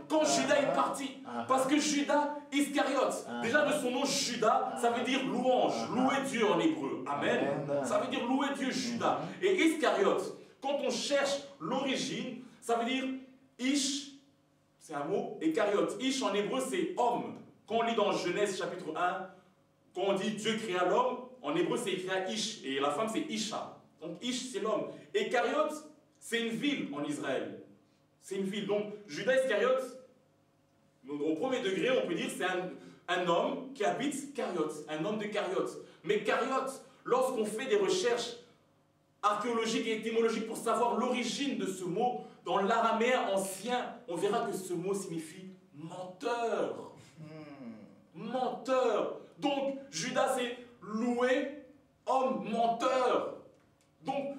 quand Judas est parti. Parce que Judas Iscariote, déjà de son nom Judas, ça veut dire louange, louer Dieu en hébreu. Amen. Ça veut dire louer Dieu, Judas. Et Iscariote, quand on cherche l'origine, ça veut dire Ish, c'est un mot, et Cariote. Ish en hébreu c'est homme. Quand on lit dans Genèse chapitre 1, quand on dit Dieu créa l'homme, en hébreu c'est écrit Ish, et la femme c'est Isha. Donc Ish c'est l'homme. Et Cariote, c'est une ville en Israël. C'est une ville. Donc Judas Iscariote, au premier degré, on peut dire c'est un homme qui habite Cariote, un homme de Cariote. Mais Cariote, lorsqu'on fait des recherches archéologiques et étymologiques pour savoir l'origine de ce mot, dans l'araméen ancien, on verra que ce mot signifie menteur. Menteur. Donc, Judas c'est loué, homme menteur. Donc,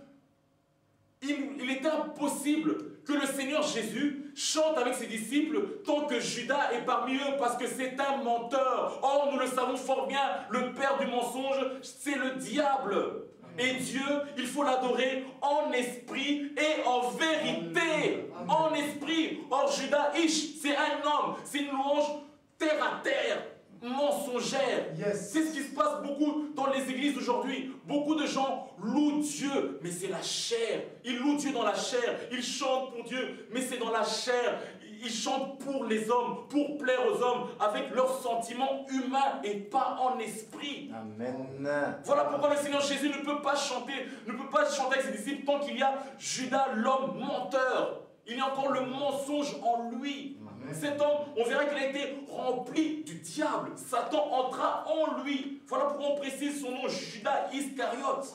il était impossible que le Seigneur Jésus chante avec ses disciples tant que Judas est parmi eux, parce que c'est un menteur. Or, nous le savons fort bien, le père du mensonge, c'est le diable. Et Dieu, il faut l'adorer en esprit et en vérité. En esprit. Or, Judas Ish, c'est un homme, c'est une louange terre à terre, mensongère. C'est ce qui se passe beaucoup dans les églises d'aujourd'hui. Beaucoup de gens louent Dieu, mais c'est la chair. Ils louent Dieu dans la chair. Ils chantent pour Dieu, mais c'est dans la chair. Ils chantent pour les hommes, pour plaire aux hommes, avec leurs sentiments humains et pas en esprit. Amen. Voilà pourquoi le Seigneur Jésus ne peut pas chanter avec ses disciples tant qu'il y a Judas, l'homme menteur. Il y a encore le mensonge en lui. Amen. Cet homme, on verra qu'il a été rempli du diable. Satan entra en lui. Voilà pourquoi on précise son nom, Judas Iscariote.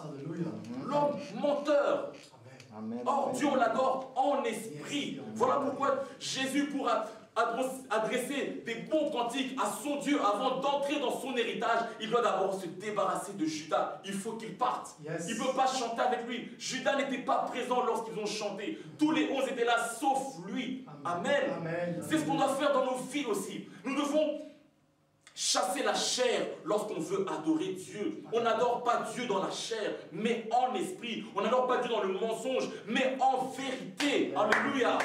L'homme menteur. Amen. Or, Dieu, on l'adore en esprit. Voilà pourquoi Jésus pourra adresser des bons cantiques à son Dieu avant d'entrer dans son héritage. Il doit d'abord se débarrasser de Judas. Il faut qu'il parte. Il ne peut pas chanter avec lui. Judas n'était pas présent lorsqu'ils ont chanté. Tous les 11 étaient là, sauf lui. Amen. Amen. C'est ce qu'on doit faire dans nos vies aussi. Nous devons chasser la chair lorsqu'on veut adorer Dieu. On n'adore pas Dieu dans la chair, mais en esprit. On n'adore pas Dieu dans le mensonge, mais en vérité. Alléluia.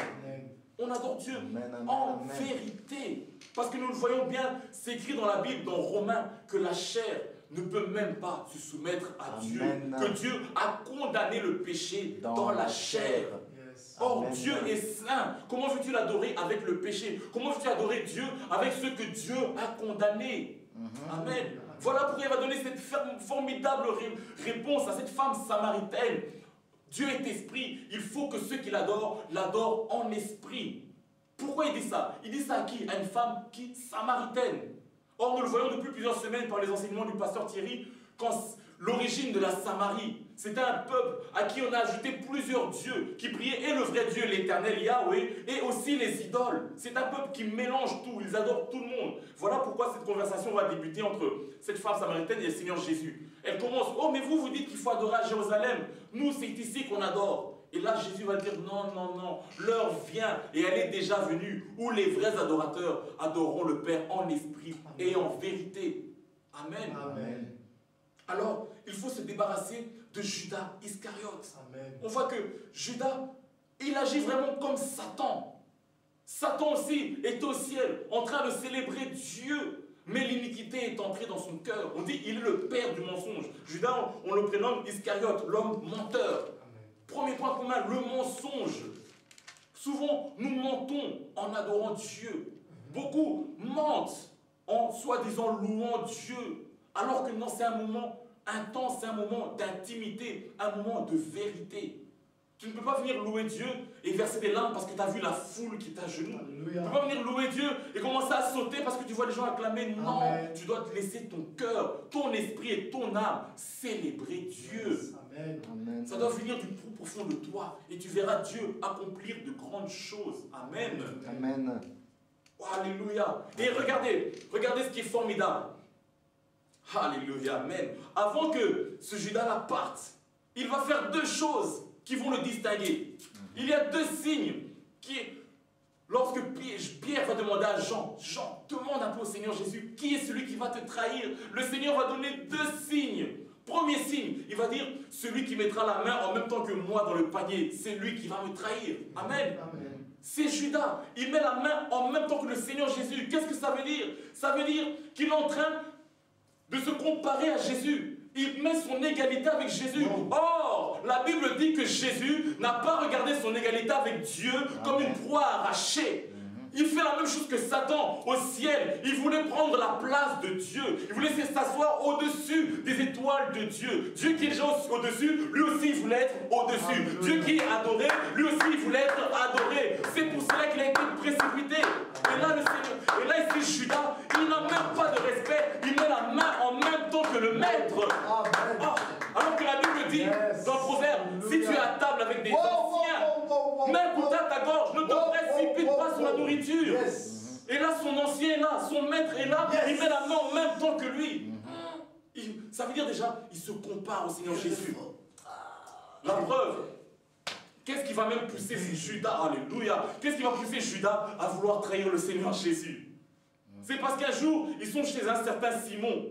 On adore Dieu en vérité. Parce que nous le voyons bien, c'est écrit dans la Bible, dans Romains, que la chair ne peut même pas se soumettre à Dieu. Que Dieu a condamné le péché dans la chair. Or, Dieu est saint. Comment veux-tu l'adorer avec le péché? Comment veux-tu adorer Dieu avec ce que Dieu a condamné? Amen. Voilà pourquoi il va donner cette formidable réponse à cette femme samaritaine. Dieu est esprit. Il faut que ceux qui l'adorent en esprit. Pourquoi il dit ça? Il dit ça à qui? À une femme qui est samaritaine. Or, nous le voyons depuis plusieurs semaines par les enseignements du pasteur Thierry, quand l'origine de la Samarie, c'était un peuple à qui on a ajouté plusieurs dieux, qui priaient et le vrai Dieu, l'éternel Yahweh, et aussi les idoles. C'est un peuple qui mélange tout, ils adorent tout le monde. Voilà pourquoi cette conversation va débuter entre cette femme samaritaine et le Seigneur Jésus. Elle commence, oh mais vous dites qu'il faut adorer à Jérusalem, nous c'est ici qu'on adore. Et là Jésus va dire, non, non, non, l'heure vient, et elle est déjà venue, où les vrais adorateurs adoreront le Père en esprit et en vérité. Amen. Amen. Alors, il faut se débarrasser de Judas Iscariote. Amen. On voit que Judas, il agit vraiment comme Satan. Satan aussi est au ciel, en train de célébrer Dieu. Mais l'iniquité est entrée dans son cœur. On dit, il est le père du mensonge. Judas, on le prénomme Iscariote, l'homme menteur. Amen. Premier point commun, le mensonge. Souvent, nous mentons en adorant Dieu. Beaucoup mentent en soi-disant louant Dieu. Alors que non, c'est un moment intense, c'est un moment d'intimité, un moment de vérité. Tu ne peux pas venir louer Dieu et verser des larmes parce que tu as vu la foule qui est à genoux. Tu ne peux pas venir louer Dieu et commencer à sauter parce que tu vois les gens acclamer. Non, Amen. Tu dois te laisser ton cœur, ton esprit et ton âme célébrer Dieu. Amen. Amen. Ça doit venir du plus profond de toi et tu verras Dieu accomplir de grandes choses. Amen. Amen. Oh, alléluia. Et regardez ce qui est formidable. Alléluia, amen. Avant que ce Judas-là parte, il va faire deux choses qui vont le distinguer. Il y a deux signes qui, lorsque Pierre va demander à Jean, demande un peu au Seigneur Jésus, qui est celui qui va te trahir? Le Seigneur va donner deux signes. Premier signe, il va dire, celui qui mettra la main en même temps que moi dans le panier, c'est lui qui va me trahir. Amen. Amen. C'est Judas. Il met la main en même temps que le Seigneur Jésus. Qu'est-ce que ça veut dire? Ça veut dire qu'il est en train de se comparer à Jésus. Il met son égalité avec Jésus. Or, la Bible dit que Jésus n'a pas regardé son égalité avec Dieu comme une proie arrachée. Il fait la même chose que Satan au ciel. Il voulait prendre la place de Dieu. Il voulait s'asseoir au-dessus des étoiles de Dieu. Dieu qui est déjà au-dessus, lui aussi il voulait être au-dessus. Dieu qui est adoré, lui aussi il voulait être adoré. C'est pour cela qu'il a été précipité. Et là, ici, Judas, il n'a même pas de respect. Il met la main en même temps que le maître. Alors que la Bible dit dans le proverbe, si tu es à table avec des anciens, mets un couteau à ta gorge, ne te précipite pas sur la nourriture. Et là, son ancien est là, son maître est là, il met la main en même temps que lui. Ça veut dire déjà, il se compare au Seigneur Jésus. La preuve, qu'est-ce qui va même pousser Judas, alléluia, qu'est-ce qui va pousser Judas à vouloir trahir le Seigneur Jésus? C'est parce qu'un jour, ils sont chez un certain Simon,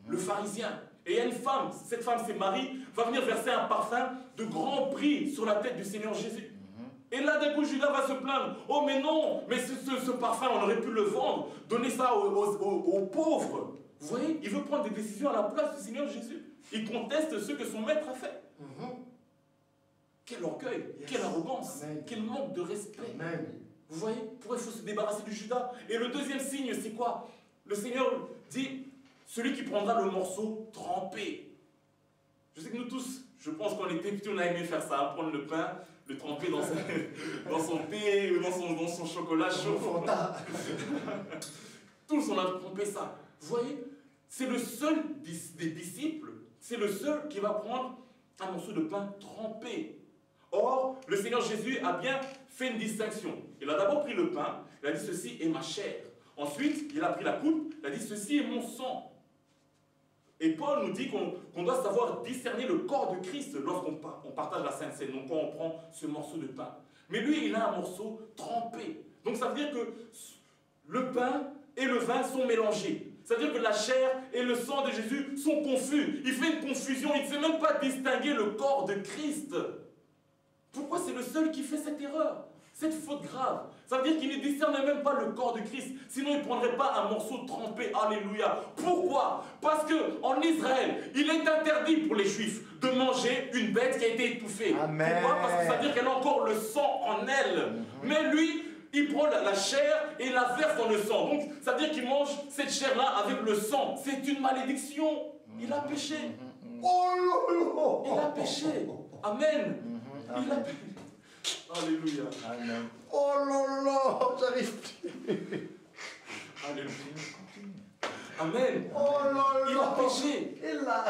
le pharisien. Et il y a une femme, cette femme c'est Marie, va venir verser un parfum de grand prix sur la tête du Seigneur Jésus. Et là d'un coup Judas va se plaindre. Oh mais non, mais ce parfum on aurait pu le vendre, donner ça aux pauvres. Vous voyez, il veut prendre des décisions à la place du Seigneur Jésus. Il conteste ce que son maître a fait. Quel orgueil, quelle arrogance, quel manque de respect. Vous voyez, pourquoi il faut se débarrasser du Judas? Et le deuxième signe c'est quoi? Le Seigneur dit, celui qui prendra le morceau trempé. Je sais que nous tous, je pense qu'on était petits, on a aimé faire ça, prendre le pain, le tremper dans son thé ou dans son chocolat chaud. Tous, on a trempé ça. Vous voyez, c'est le seul des disciples, c'est le seul qui va prendre un morceau de pain trempé. Or, le Seigneur Jésus a bien fait une distinction. Il a d'abord pris le pain, il a dit ceci est ma chair. Ensuite, il a pris la coupe, il a dit ceci est mon sang. Et Paul nous dit qu'on doit savoir discerner le corps de Christ lorsqu'on partage la Sainte Seine, donc quand on prend ce morceau de pain. Mais lui, il a un morceau trempé. Donc ça veut dire que le pain et le vin sont mélangés. Ça veut dire que la chair et le sang de Jésus sont confus. Il fait une confusion, il ne sait même pas distinguer le corps de Christ. Pourquoi c'est le seul qui fait cette erreur? Cette faute grave. Ça veut dire qu'il ne discerne même pas le corps de Christ. Sinon, il ne prendrait pas un morceau trempé. Alléluia. Pourquoi? Parce qu'en Israël, il est interdit pour les Juifs de manger une bête qui a été étouffée. Amen. Pourquoi? Parce que ça veut dire qu'elle a encore le sang en elle. Mais lui, il prend la chair et la verse dans le sang. Donc, ça veut dire qu'il mange cette chair-là avec le sang. C'est une malédiction. Il a péché. Il a péché. Amen. Il a péché. Alléluia. Amen. Oh là là, j'arrive plus. Alléluia. Amen. Oh là là. Il a péché. Et là.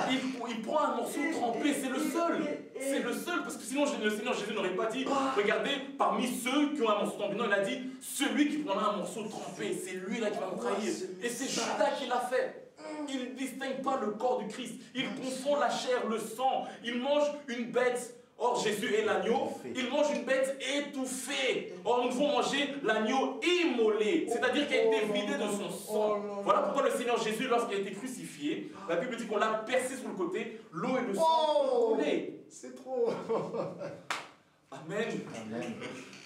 Il prend un morceau trempé, c'est le seul. C'est le seul, parce que sinon le Seigneur Jésus n'aurait pas dit, regardez, parmi ceux qui ont un morceau trempé. Non, il a dit, celui qui prendra un morceau trempé, c'est lui là qui va me trahir. Et c'est Judas qui l'a fait. Il ne distingue pas le corps du Christ. Il confond la chair, le sang. Il mange une bête. Or, Jésus est l'agneau, il mange une bête étouffée. Or, nous devons manger l'agneau immolé, c'est-à-dire qui a été vidé de son sang. Voilà pourquoi le Seigneur Jésus, lorsqu'il a été crucifié, la Bible dit qu'on l'a percé sur le côté, l'eau et le sang ont coulé. C'est trop. Amen. Amen.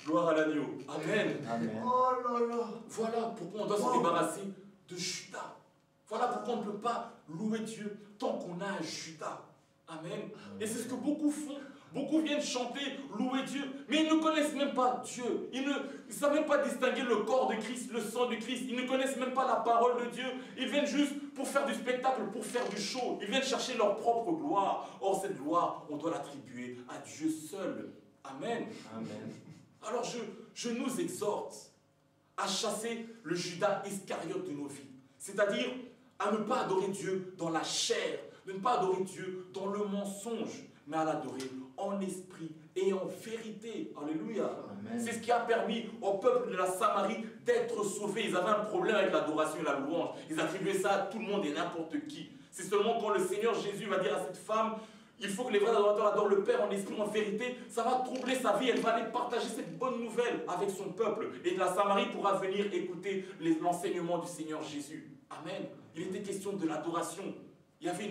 Gloire à l'agneau. Amen. Amen. Oh là là. Voilà pourquoi on doit se débarrasser de Judas. Voilà pourquoi on ne peut pas louer Dieu tant qu'on a un Judas. Amen. Et c'est ce que beaucoup font. Beaucoup viennent chanter, louer Dieu, mais ils ne connaissent même pas Dieu. Ils ne savent même pas distinguer le corps de Christ, le sang de Christ. Ils ne connaissent même pas la parole de Dieu. Ils viennent juste pour faire du spectacle, pour faire du show. Ils viennent chercher leur propre gloire. Or, cette gloire, on doit l'attribuer à Dieu seul. Amen. Amen. Alors, je nous exhorte à chasser le Judas Iscariote de nos vies. C'est-à-dire à ne pas adorer Dieu dans la chair, de ne pas adorer Dieu dans le mensonge, mais à l'adorer en esprit et en vérité. Alléluia. C'est ce qui a permis au peuple de la Samarie d'être sauvés. Ils avaient un problème avec l'adoration et la louange. Ils attribuaient ça à tout le monde et n'importe qui. C'est seulement quand le Seigneur Jésus va dire à cette femme, il faut que les vrais adorateurs adorent le Père en esprit, en vérité, ça va troubler sa vie. Elle va aller partager cette bonne nouvelle avec son peuple. Et la Samarie pourra venir écouter l'enseignement du Seigneur Jésus. Amen. Il était question de l'adoration. Il y avait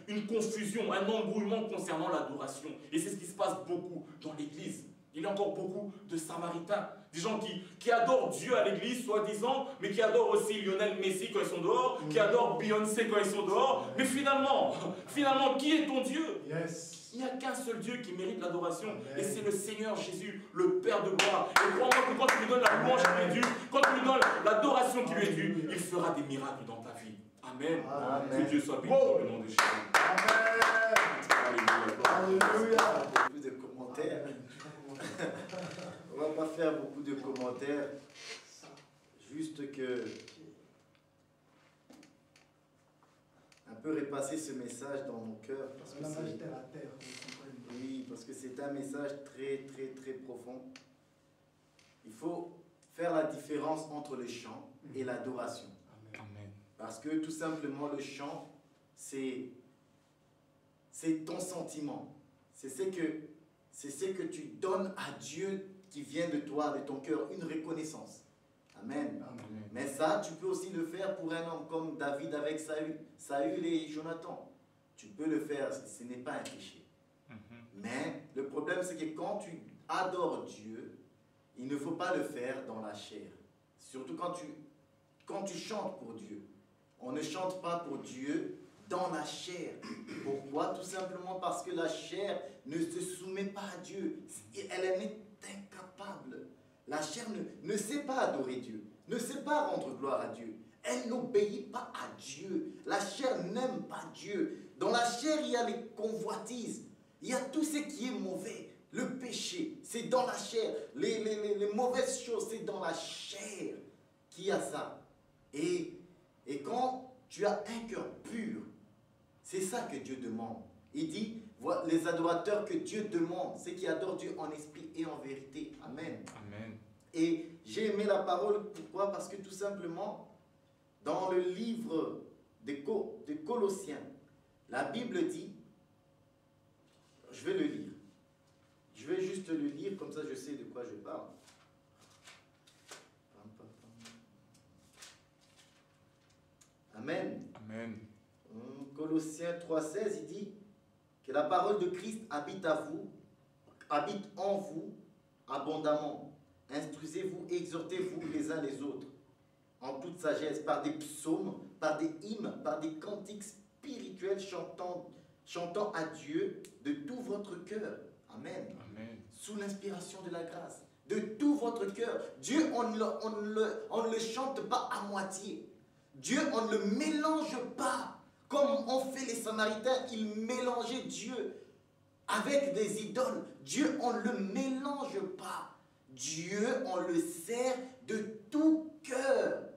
une confusion, un embrouillement concernant l'adoration. Et c'est ce qui se passe beaucoup dans l'Église. Il Il y a encore beaucoup de Samaritains, des gens qui adorent Dieu à l'église, soi-disant, mais qui adorent aussi Lionel Messi quand ils sont dehors, qui adorent Beyoncé quand ils sont dehors. Mais finalement, qui est ton Dieu? Yes. Il n'y a qu'un seul Dieu qui mérite l'adoration, et c'est le Seigneur Jésus, le Père de gloire. Et crois-moi que quand tu lui donnes la louange qui lui est due, quand tu lui donnes l'adoration qui lui est due, il fera des miracles dans ta vie. Amen. Amen. Que Dieu soit béni dans le nom de Jésus. Amen. Alléluia. Beaucoup de commentaires. On va pas faire beaucoup de commentaires. Juste que un peu repasser ce message dans mon cœur parce que oui, parce que c'est un message très très très profond. Il faut faire la différence entre le chant et l'adoration. Amen. Parce que tout simplement le chant, c'est ton sentiment. C'est ce que tu donnes à Dieu qui vient de toi, de ton cœur, une reconnaissance. Amen. Amen. Mais ça, tu peux aussi le faire pour un homme comme David avec Saül et Jonathan. Tu peux le faire, ce n'est pas un péché. Mais le problème, c'est que quand tu adores Dieu, il ne faut pas le faire dans la chair. Surtout quand tu chantes pour Dieu. On ne chante pas pour Dieu dans la chair. Pourquoi? Tout simplement parce que la chair ne se soumet pas à Dieu. Elle est incapable. La chair ne sait pas adorer Dieu, ne sait pas rendre gloire à Dieu. Elle n'obéit pas à Dieu. La chair n'aime pas Dieu. Dans la chair, il y a les convoitises. Il y a tout ce qui est mauvais. Le péché, c'est dans la chair. Les mauvaises choses, c'est dans la chair qu'il y a ça. Et quand tu as un cœur pur, c'est ça que Dieu demande. Il dit, voilà, les adorateurs que Dieu demande, c'est qui adorent Dieu en esprit et en vérité. Amen. Amen. Et j'ai aimé la parole, pourquoi? Parce que tout simplement, dans le livre des Colossiens, la Bible dit, je vais le lire. Je vais juste le lire, comme ça je sais de quoi je parle. Amen. Amen. Colossiens 3,16, il dit que la parole de Christ habite en vous abondamment. Instruisez-vous, exhortez-vous les uns les autres en toute sagesse, par des psaumes, par des hymnes, par des cantiques spirituels chantant à Dieu de tout votre cœur. Amen. Amen. Sous l'inspiration de la grâce. De tout votre cœur. Dieu, on ne le chante pas à moitié. Dieu, on ne le mélange pas. Comme ont fait les Samaritains, ils mélangeaient Dieu avec des idoles. Dieu, on ne le mélange pas. Dieu, on le sert de tout cœur.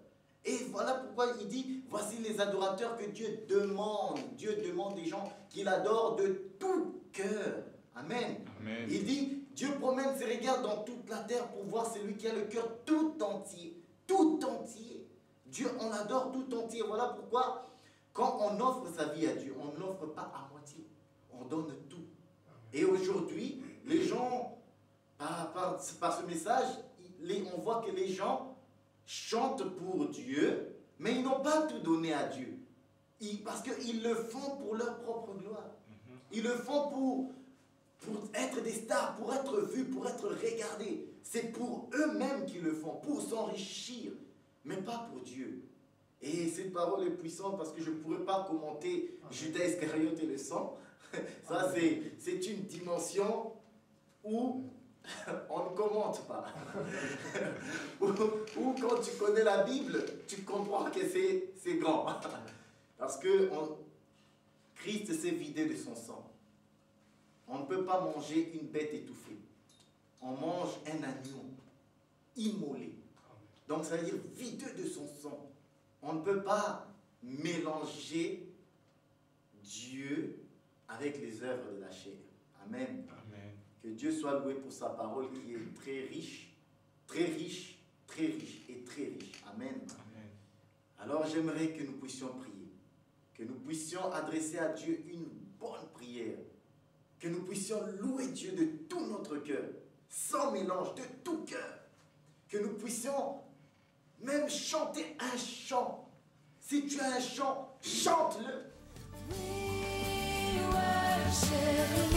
Et voilà pourquoi il dit, voici les adorateurs que Dieu demande. Dieu demande des gens qui l'adorent de tout cœur. Amen. Amen. Il dit, Dieu promène ses regards dans toute la terre pour voir celui qui a le cœur tout entier. Tout entier. Dieu, on l'adore tout entier. Voilà pourquoi, quand on offre sa vie à Dieu, on ne l'offre pas à moitié. On donne tout. Et aujourd'hui, les gens, par ce message, on voit que les gens chantent pour Dieu, mais ils n'ont pas tout donné à Dieu. Parce qu'ils le font pour leur propre gloire. Ils le font pour être des stars, pour être vus, pour être regardés. C'est pour eux-mêmes qu'ils le font, pour s'enrichir, mais pas pour Dieu. Et cette parole est puissante parce que je ne pourrais pas commenter Judas Iscariote et le sang. Ça, c'est une dimension où on ne commente pas. Ou quand tu connais la Bible, tu comprends que c'est grand. Parce que Christ s'est vidé de son sang. On ne peut pas manger une bête étouffée. On mange un agneau immolé. Donc ça veut dire vidé de son sang. On ne peut pas mélanger Dieu avec les œuvres de la chair. Amen. Amen. Que Dieu soit loué pour sa parole qui est très riche, très riche, très riche et très riche. Amen. Amen. Alors j'aimerais que nous puissions prier, que nous puissions adresser à Dieu une bonne prière, que nous puissions louer Dieu de tout notre cœur, sans mélange, de tout cœur, que nous puissions même chanter un chant. Si tu as un chant, chante-le. We worship